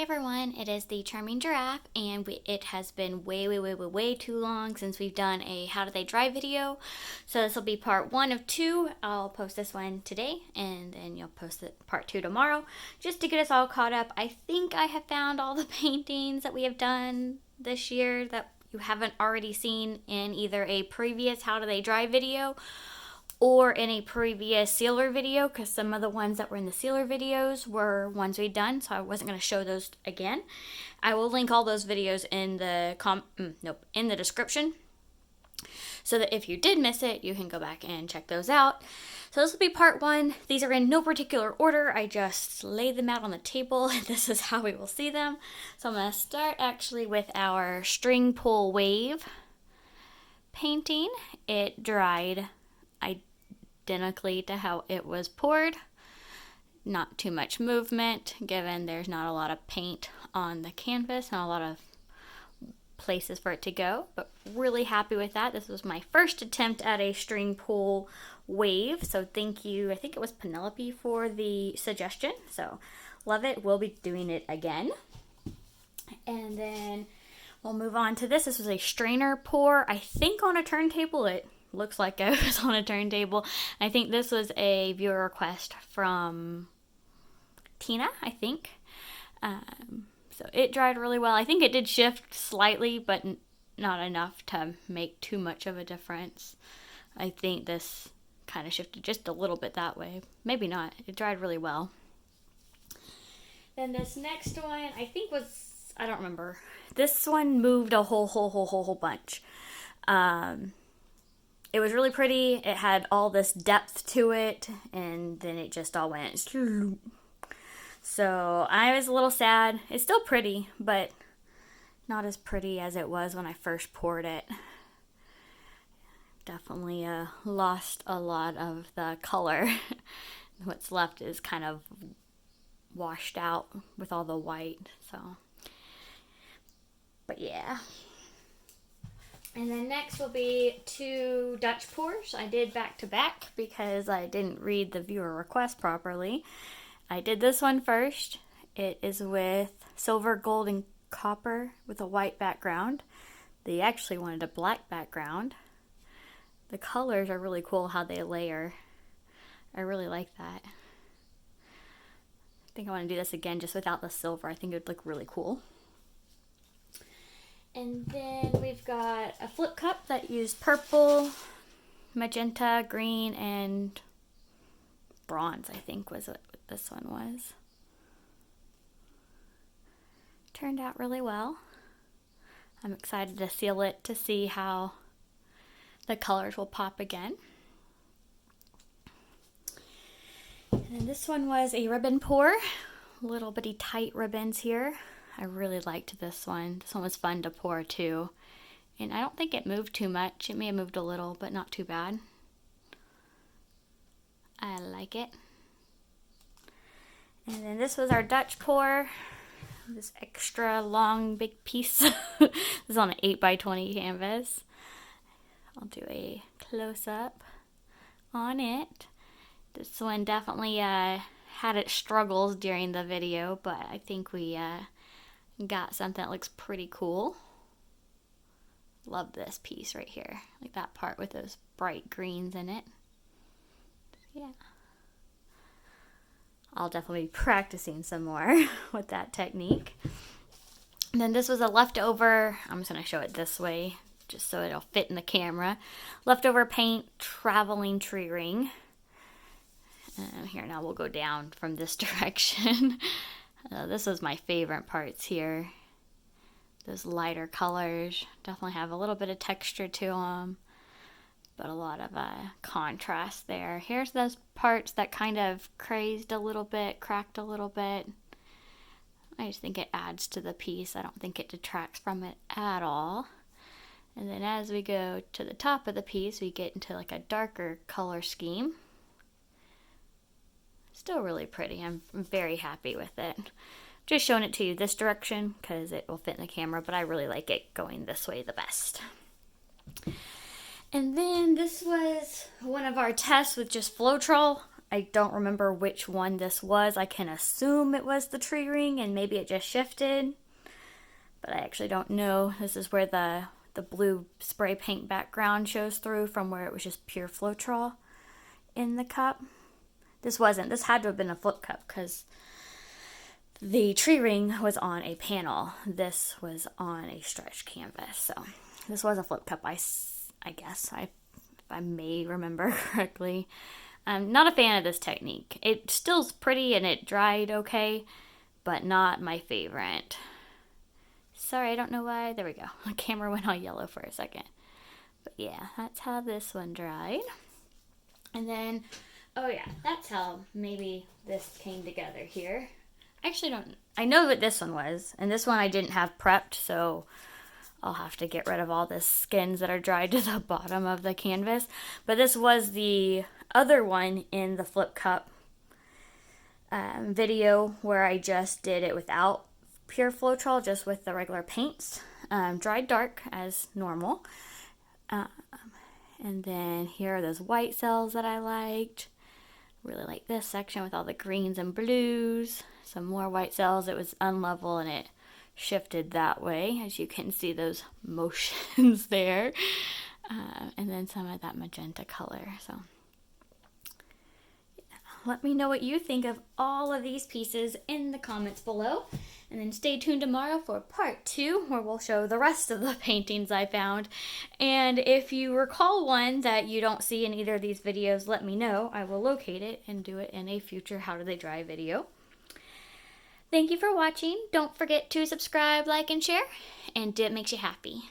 everyone, it is the Charming Giraffe, and it has been way too long since we've done a how do they dry video. So this will be part 1 of 2. I'll post this one today, and then you'll post part 2 tomorrow, just to get us all caught up. I think I have found all the paintings that we have done this year that you haven't already seen in either a previous how do they dry video or in a previous sealer video, because some of the ones that were in the sealer videos were ones we'd done, so I wasn't going to show those again. I will link all those videos in the in the description, so that if you did miss it, you can go back and check those out. So this will be part 1. These are in no particular order. I just laid them out on the table, and this is how we will see them. So I'm going to start actually with our string pull wave painting. It dried identically to how it was poured. Not too much movement, given there's not a lot of paint on the canvas, not a lot of places for it to go, but really happy with that. This was my first attempt at a string pull wave, so thank you. I think it was Penelope for the suggestion, so love it. We'll be doing it again. And then we'll move on to this. This was a strainer pour, I think on a turntable. It looks like it was on a turntable. I think this was a viewer request from Tina, I think. So it dried really well. I think it did shift slightly, but not enough to make too much of a difference. I think this kind of shifted just a little bit that way. Maybe not. It dried really well. Then this next one, I think was, I don't remember. This one moved a whole bunch. It was really pretty. It had all this depth to it, and then it just all went. So I was a little sad. It's still pretty, but not as pretty as it was when I first poured it. Definitely lost a lot of the color. What's left is kind of washed out with all the white. So, but yeah. And then next will be 2 Dutch pours. I did back to back because I didn't read the viewer request properly. I did this one first. It is with silver, gold, and copper with a white background. They actually wanted a black background. The colors are really cool how they layer. I really like that. I think I want to do this again just without the silver. I think it would look really cool. And then we've got a flip cup that used purple, magenta, green, and bronze, I think was what this one was. Turned out really well. I'm excited to seal it to see how the colors will pop again. And then this one was a ribbon pour. Little bitty tight ribbons here. I really liked this one. This one was fun to pour too. And I don't think it moved too much. It may have moved a little, but not too bad. I like it. And then this was our Dutch pour. This extra long big piece. This is on an 8x20 canvas. I'll do a close-up on it. This one definitely had its struggles during the video, but I think we got something that looks pretty cool. Love this piece right here. Like that part with those bright greens in it. Yeah. I'll definitely be practicing some more with that technique. And then this was a leftover, I'm just going to show it this way just so it'll fit in the camera. Leftover paint traveling tree ring. Here, now we'll go down from this direction. This was my favorite parts here. Those lighter colors definitely have a little bit of texture to them, but a lot of contrast there. Here's those parts that kind of crazed a little bit, cracked a little bit. I just think it adds to the piece. I don't think it detracts from it at all. And then as we go to the top of the piece, we get into like a darker color scheme. Still really pretty. I'm very happy with it. Just showing it to you this direction because it will fit in the camera, but I really like it going this way the best. And then this was one of our tests with just floetrol. I don't remember which one this was. I can assume it was the tree ring and maybe it just shifted, but I actually don't know. This is where the blue spray paint background shows through from where it was just pure floetrol in the cup. This wasn't. This had to have been a flip cup because the tree ring was on a panel. This was on a stretched canvas. So this was a flip cup, I guess, if I may remember correctly. I'm not a fan of this technique. It still's pretty and it dried okay, but not my favorite. Sorry, I don't know why. There we go. The camera went all yellow for a second. But yeah, that's how this one dried. And then, oh yeah, that's how maybe this came together here. I actually don't, I know what this one was, and this one I didn't have prepped, so I'll have to get rid of all the skins that are dried to the bottom of the canvas. But this was the other one in the flip cup video where I just did it without pure floetrol, just with the regular paints, dried dark as normal. And then here are those white cells that I liked. Really like this section with all the greens and blues. Some more white cells. It was unlevel and it shifted that way, as you can see those motions there. And then some of that magenta color. So let me know what you think of all of these pieces in the comments below. And then stay tuned tomorrow for part 2, where we'll show the rest of the paintings I found. And if you recall one that you don't see in either of these videos, let me know. I will locate it and do it in a future How Do They Dry video. Thank you for watching. Don't forget to subscribe, like, and share. And it makes you happy.